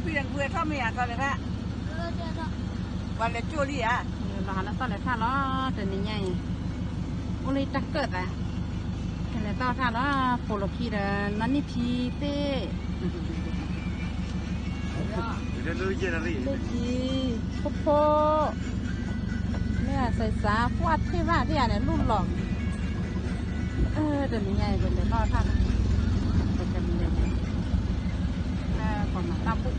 别人不会他们呀，他那个，完了助力啊。เราหันตอนไหนท่าล้อแต่นี่ไงวันนี้จะเกิดอ่ะเห็นตอนท่าล้อโปรพีเดนั่นนี่พีเต้เดี๋ยวรู้ยังไงลูกพีโพเนี่ยใส่สาฟาดที่ว่าที่เนี่ยรุ่นหลอกแต่นี่ไงเป็นเลยตอนท่าเป็นกันเลยก่อนมาตั้งปุ๊บ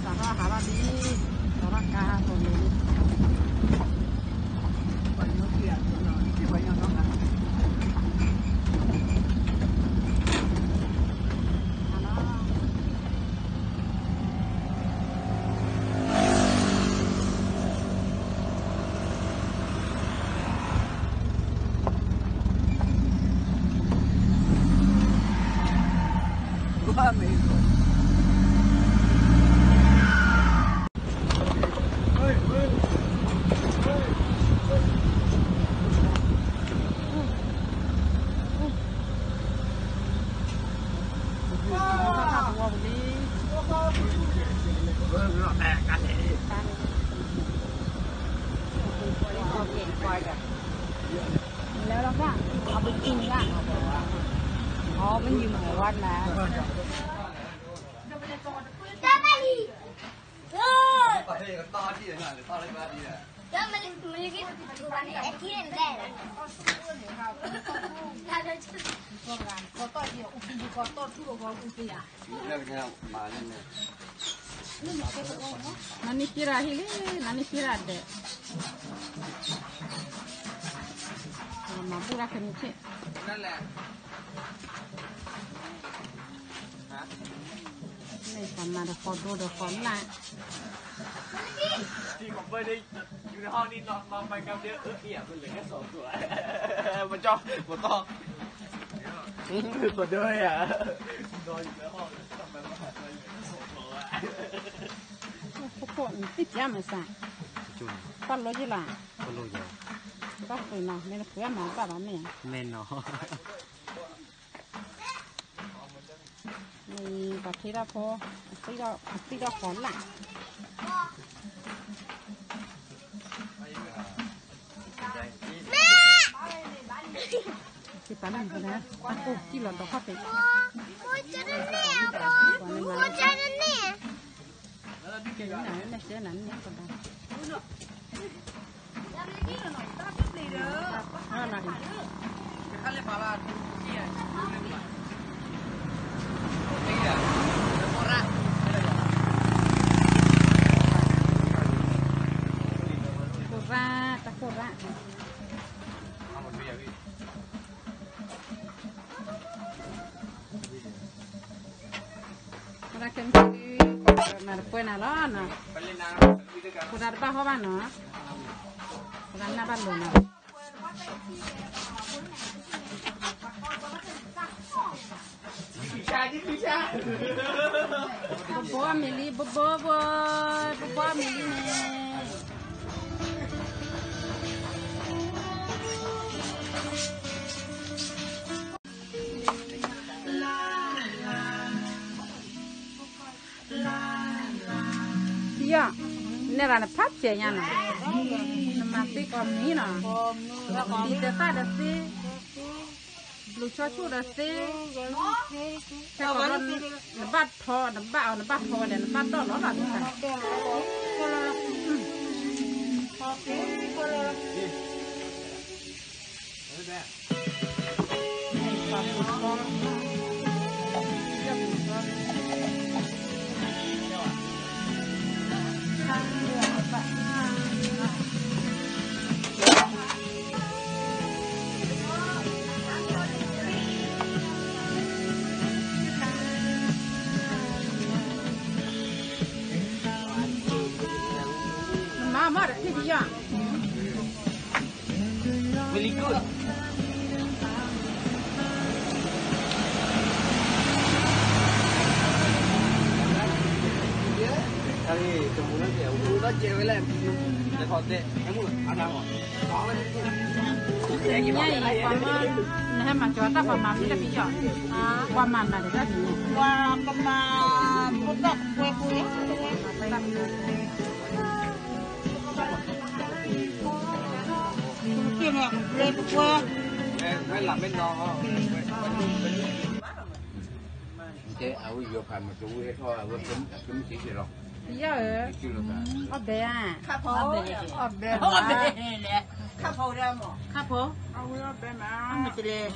สาระหาเราดีสาระกาตัวนี้วันนี้เกี่ยวกับที่วันยังต้องการว่าไม่แล้วเราก็เอาไปกินอ่ะอ๋อมันอยู่หมู่วัดนะนั่นนี่คิราฮิเลนั่นนี่คิราเดะมาพูดอะไรกันนี่นั่นแหละไม่ทำมาเดี๋ยวขอดูเดี๋ยวขอละที่ผมไม่ได้อยู่ในห้องนี้นอนไปกับเดียวเอี่ยมันเหลือแค่2 ตัวมันจ้องมันต้องตัวด้วยอ่ะนอนอยู่ในห้องทำไมมันหันมาอยู่2 ตัวอ่ะพวกติดยามาสั่งปั้นรถยี่หล่ะก็รู้อยู่ก็เคยเนาะไม่ได้เพื่อนหมอป้าบ้านเนี่ยเมนเนาะมีปัจจัยละพอตีเราขอนหลังที่ป้านั่งกันนะป้าปุ๊บที่หล่อนต่อข้าวเป็ดเก่งไหนไม่เสียนั้นเนี่ยก็ได้อะไรเขาเรียกว่าเที่ยตะโกระPara que me después nada, ¿no? Por dar bajo va, ¿no? Por dar nada balona. Bobo Amelie, bobo Amelie. Nè là phát triển nha nè, mà tí còn mí nè, còn mí để phát được xí, lục cho chú được xí, theo còn nó bắt thò để nó bắt đó nó là gì cả. Mama, this is Really good. Đây, tụi nó kiểu nó chơi với em. Để còn tệ, em muốn ăn nào? Có cái gì? Nhảy qua mà cho ta vào mắm đi là bây giờ. Qua mắm là để ra gì? Qua một đợt quê quê kia này lên quê hay làm bên đó thế ở vô phải mà chú hết thôi ở cấm chỉ rồi giờ chưa được ở đây à khắp phố ở đây khắp phố ra mà khắp phố ăn một cái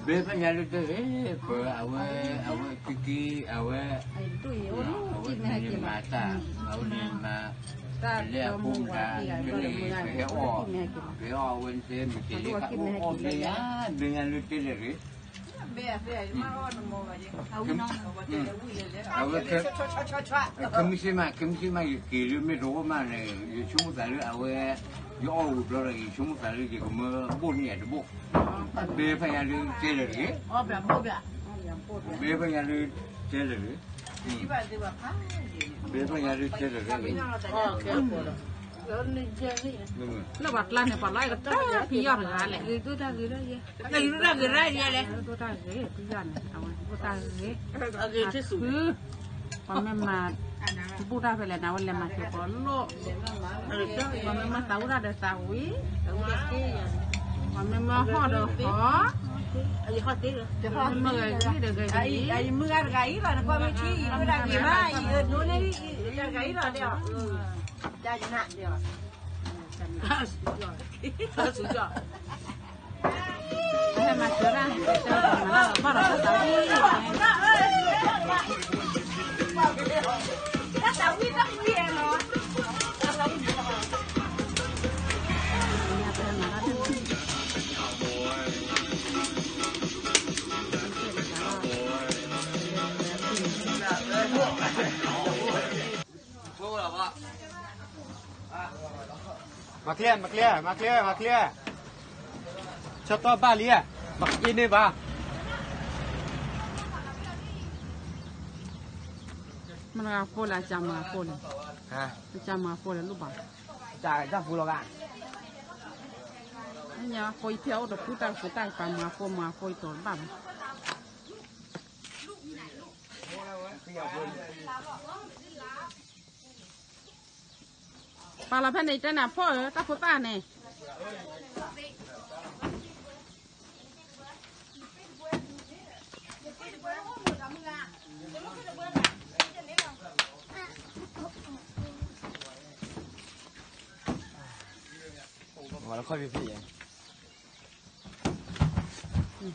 bé phải nhà được thế bữa ở kiki ở tuổi ở mà ta ở mà lẽ bung ra cái này cái o bên thế mình chỉ lấy cái o đây á đừng ăn được cái này 금시만 기름에 로마네 중국사를 아왜 요우더라 중국사를 이거 뭐 뭐냐 뭐 배파야를 제르게 배파야를 제르게 배파야를 제르게 nó bật lên này bật lại cái phi giọt rồi lại tôi ta gửi đây gửi ra gì đấy tôi ta gửi phi giọt này tôi ta gửi còn em mà bố ra phải là nào làm mà chỉ có lỗ còn em mà tàu ra để tàu ý còn em mà họ được khó mưa cái được cái ấy mưa gáy rồi nó qua mấy chi nó đang gì mà nó này gáy rồi đấy ra chẳng hạn được em mà sửa ra bắt đầu tàu đi tàu đi rất nhiều nó mà clear cho to ba lia mặc in đi baมันก็โฟล์จำมาโฟล์จำมาโฟล์ลูกบ้า จ่ายจ้าฟูเรากัน อันนี้โฟล์เที่ยวดอกผู้ตายผู้ตายไปมาโฟล์ตัวบ้าปลาละพันในจันน่ะพ่อตาผู้ตาเนี่ย แล้วค่อยไปพี่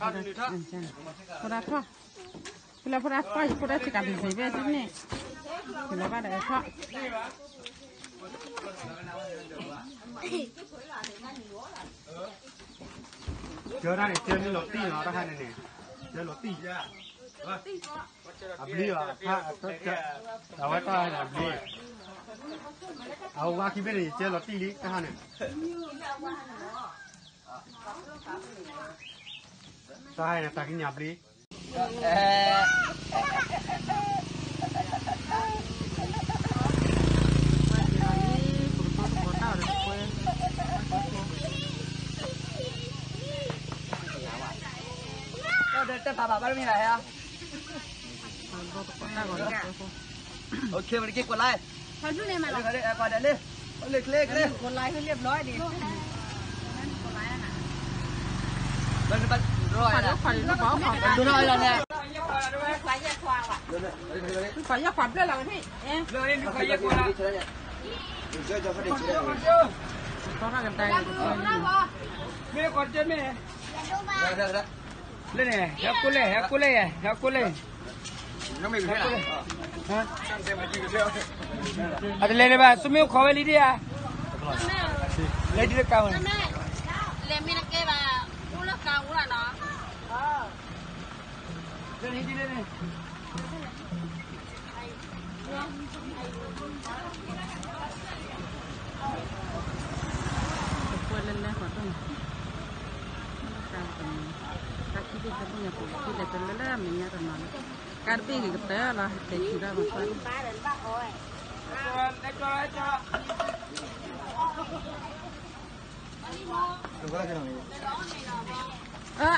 พอได้พ่อพอได้สิการเป็นเสียเนี่ยพอได้ก็ได้พ่อ เจอได้เจอนี่รถตีเนาะต้องให้เนี่ยเจอรถตีจ้ะอับลี่อ่ะถ้าจะเอาไว้ก็ให้อับลี่เอาว่าคิดไม่ดีเจอรถตีลิก็ให้เนี่ยใช่นะตากินอับลี่จะพาแบบไม่มีอะไรอ่ะโอเคมันเก็บกดไลค์ทำช่วยเนี่ยมาเลยก่อนเดี๋ยวเลยเล็กเลยกดไลค์ให้เรียบร้อยดีมันร้อยนะดูร้อยแล้วเนี่ยไฟแยกควางว่ะไฟแยกความเพื่อนเราที่เอ๊ะเรื่องนี้ไฟแยกควางเขาฆ่ากันตายไม่ได้กดเจนไหมเล่นไงฮักกูเลยน้องไม่เป็นไรฮะอะไรเล่นบ้างสมิวขอไปลีเดียเล่นดีเก่าเลยเล่นมีนักเก็บอ่ะกูเลิกกาวกูละเนาะเล่นดีเล่นควรเล่นแล้วขอต้องkita punya kita terlelah menyatu mana. Karpi kita lah sudah masuk.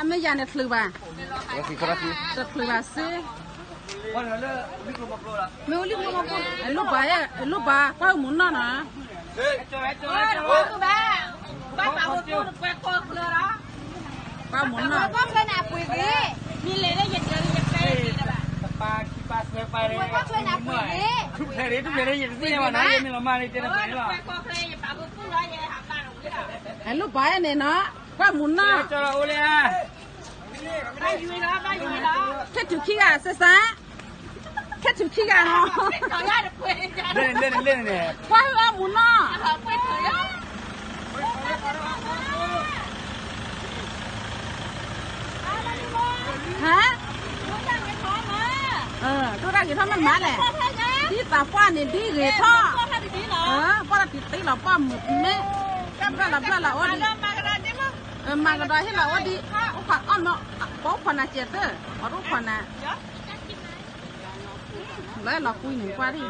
ไม่ยาเนี่ยถือว่า ก็คือคนละที จะถือว่าสิ วันนั้นเลยนี่คือมาโปรละ ไม่รู้ลูกมาพูดไอ้ลูกบ้าก็หมุนน่ะนะ เฮ้ยเจอ ba ba bảo một cô được quẹt cô lừa đó ป้าหมุนน่ะ có cái nào quỳ gì mi lấy đấy giật giật giật cây gì đó bà ปลาขี้ปลาเสือไปเลย có cái nào quỳ gì ทุกเทนี้ทุกเทนี้อย่างที่ว่านะยังมีเรามาในเจนไปหรอ quẹt cô đây bảo một cô đó vậy hả ba đồng chứ đâu ไอ้ลูกบ้าเนี่ยเนาะป้าหมุนน่ะ เจอเราเลย ba vui đó ba vui đó แค่ถือขี้กะซะซะแค่ถือขี้กะเนาะ thời gian được quỳ cho เล่นเนี่ย ป้าว่าหมุนน่ะ hợp quỳ thời gian ฮะ tôi đang cái khó mà ตัวได้กี่ท่อมันมาแหละ sao thế nhá ที่ตาฟ้าเนี่ยดีกี่ท่อ có hai đứa nó ป้าติดตีเราป้าหมุนแม่ป้าละว่าดี mà cái đó chứ mà มากระดอยให้เราว่าดีโอ้ขวัญอ้อมเนาะป๊อกขวัญน่ะเจ็ดเด้อขอรู้ขวัญน่ะแล้วเราคุยหนึ่งกว่าดิ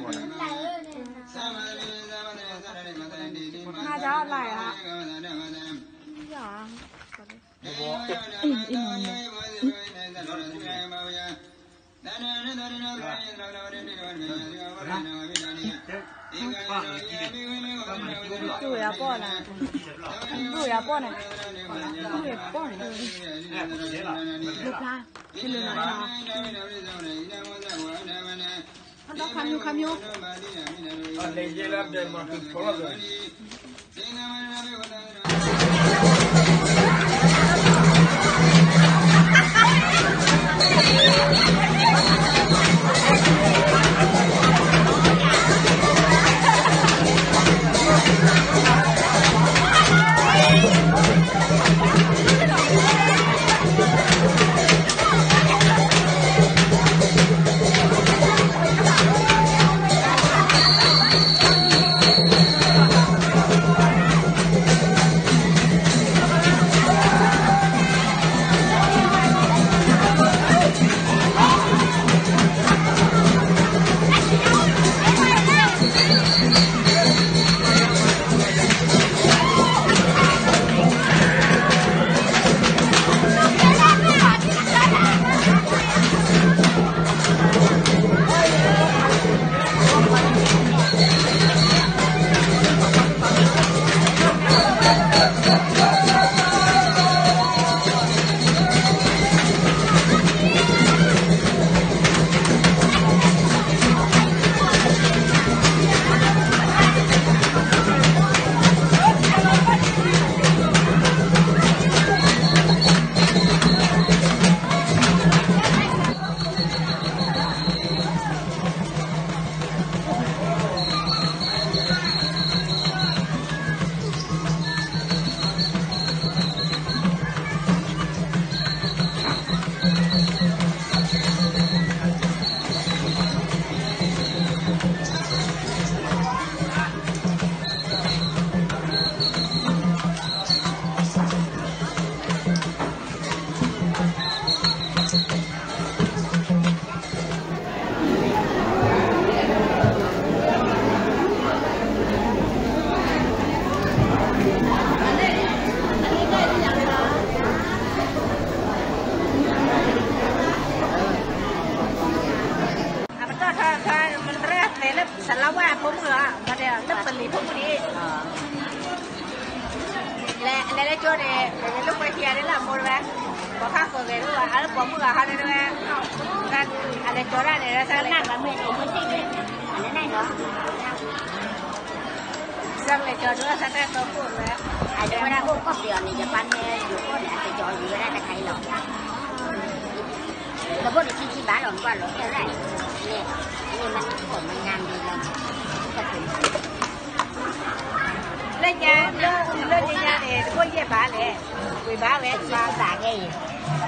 หมด น่าจะอะไรอ่ะดูอย่าป้อนนะดูอย่าป้อนนะดูอย่าป้อนนะลูกปลาที่เลยนะมันต้องคำยูอะไรเยอะแล้วเดินมาคือพอเลย เลยช่วยเนี่ยลูกไปเที่ยวนี่แหละหมดแล้วพอข้าเกิดเลยด้วยอะไรผมมือเขาเลยด้วยนั่นอะไรช่วยได้เนี่ยแล้วนั่งแล้วไม่ได้ไม่จริงเลยอะไรนั่นเหรอสั่งเลยช่วยด้วยสั่งได้ตัวพูดแล้วอาจจะไม่ได้พูดก็เดียวนี่จะปั้นเนี่ยอยู่ก็เนี่ยจะจอยอยู่ได้แต่ใครหรอกเราพูดในที่บ้านหลงบ้านหลงเท่าไหร่เนี่ยนี่มันผมมันงามดีเลยก็ถึงlên nhà lên nhà này có gì bà này quỳ bà về ba bà nghe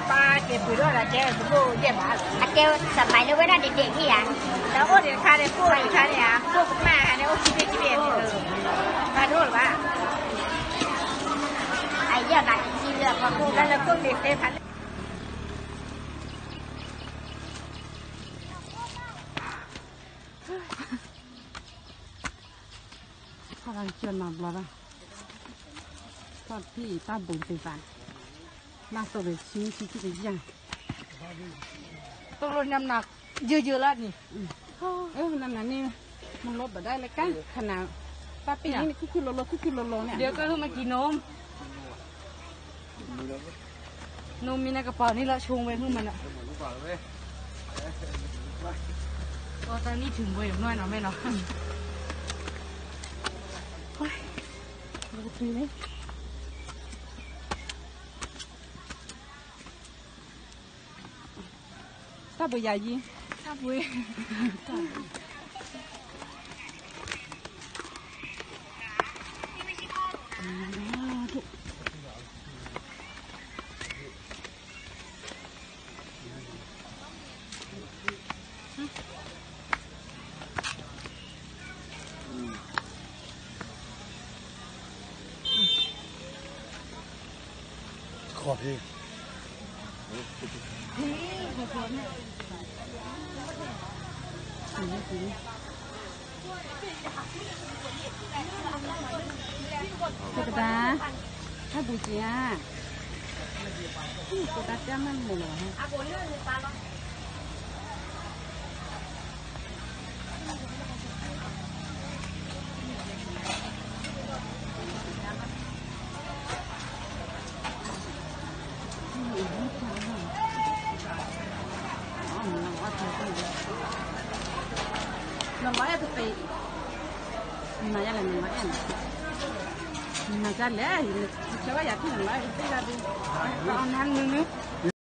ba cái quỳ đó là chơi cô gì bà anh kêu sầm mày nó với nó điện điện gì à đó có điện khai này cô khai này à cô cũng mà này ô chi tiền ba đó là ba ai giờ bà chi được mà cô đã là cô điện tiền thànhกำลังเชื่อหนับแล้วนะตอนที่ตาบุญไปฝันน่าสนใจชิ้นที่ยังต้องลดน้ำหนักเยอะๆแล้วนี่นั่นน่ะนี่มันลดแบบได้เลยกันขนาดตาปีนี้คือโลเนี่ยเดี๋ยวก็คือมากินนมมีในกระเป๋านี่ละชงไปเพื่อมันอ่ะตอนนี้ถึงเวรน้อยเนาะแม่เนาะดูนี่ถ้าบุยายีถ้าบุยขอพี่ cái đó hai bùi chia cái đó chả mang mùa ha nó nói thực tế mà ra là mình nói mà ra lẽ thì cháu có giải thích là nói cái là đi còn ăn nữa